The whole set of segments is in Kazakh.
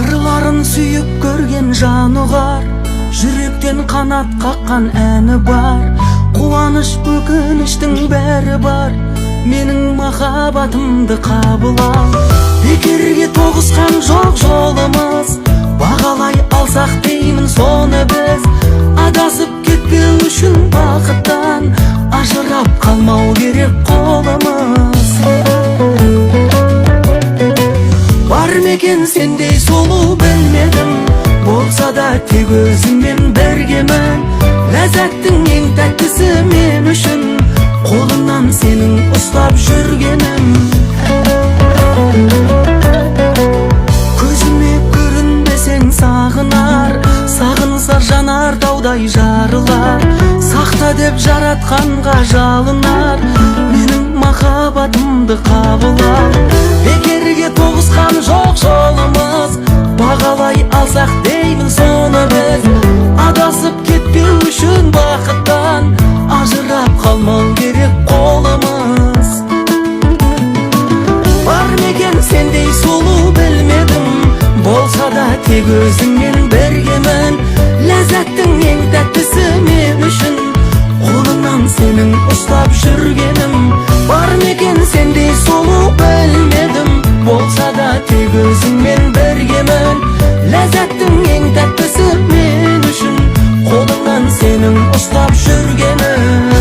Сырларын сүйіп көрген жаны бар, жүректен қанат қаққан әні бар. Қуаныш өкініштің бәрі бар, менің махаббатымды қабыл ал. Бекерге тоғысқан жоқ жолымыз, бағалай алсақ деймін соны біз. Адасып кетпеу үшін бақыттан, ажырап қалмау керек қолымыз. Бар мекен сендей сұлу білмедім, болса да тек өзіңмен біргемін. Ләззаттың ең тәттісі мен үшін, қолымнан сенің ұстап жүргенім. Көзіме көрінбесең сағынар, сағынса жанар таудай жарылар. Сақта деп жаратқанға жалынар, менің махаббатымды қабыл ал. Бекерге тоғысқан жоқ жолымыз, бағалай алсақ деймін соны біз. Адасып кетпеу үшін бақыттан, ажырап қалмау керек қолымыз. Бар мекен сендей сұлу білмедім, болса да тек өзіңмен біргемін. Ләззаттың ең тәттісі мен үшін, қолымнан сенің ұстап жүргенім. Бар мекен сендей сұлу білмедім, болса да тек өзіңмен біргемін. Ләззаттың ең тәттісі мен үшін, қолымнан сенің ұстап жүргенім.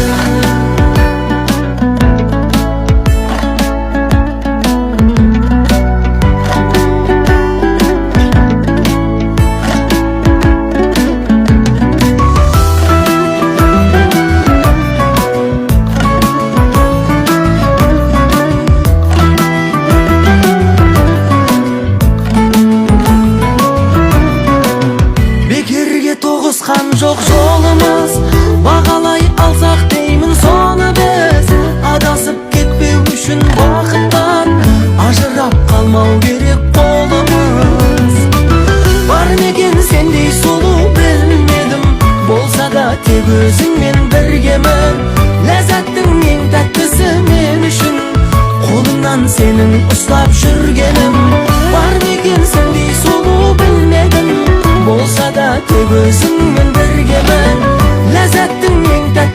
Тоғысқан жоқ жолымыз, бағалай алсақ деймін соны біз. Адасып кетпеу үшін бақыттан, ажырап қалмау керек қолымыз. Бар мекен сендей сұлу білмедім, болса да тек өзіңмен біргемін. Ләззаттың ең тәттісі мен үшін, қолымнан сенің ұстап жүргенім. Бар мекен сендей сұлу білмедім, болса да тек өзіңмен біргемін. Ләззаттың ең тәттісі